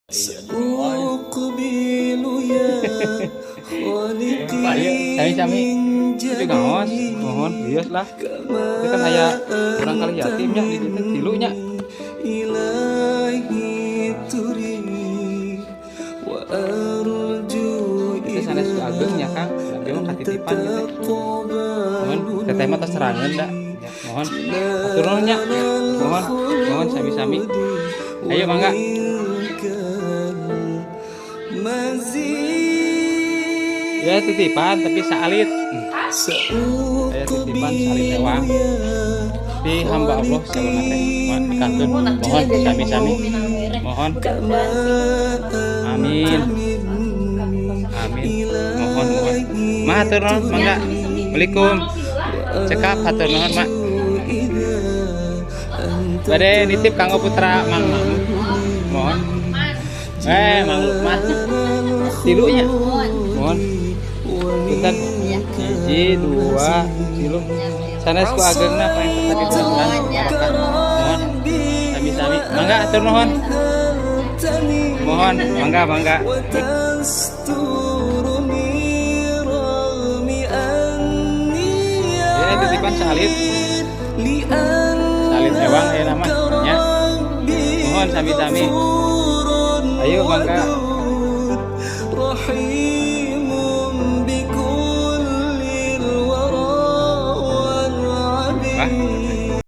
Iya. سأقبل يا خالقي Sami-sami من itu ngawas mohon bias lah itu kan kayak orang kali yatimnya di situ tilunya إلهي تريد وأرجو itu sana suka ageng ya Kang tapi mau katitipan gitu mohon teteh mah terserangan dah ya, mohon turunnya mohon sami-sami ayo mangga ya titipan tapi salit saya titipan salit ewang di hamba Allah sebenarnya mohon dikantun mohon sami-sami mohon amin amin mohon matur nuhun mangga Assalamualaikum cekap hatur nuhun mak bade nitip kanggo putra mang mohon mang mah tilunya mohon pinten hiji dua tilu sanes ku agengna apa yang tadi disebutkan mohon sami-sami mangga atur nuhun mohon mangga ya titipan salit ewang ya namanya mohon sami-sami ayo mangga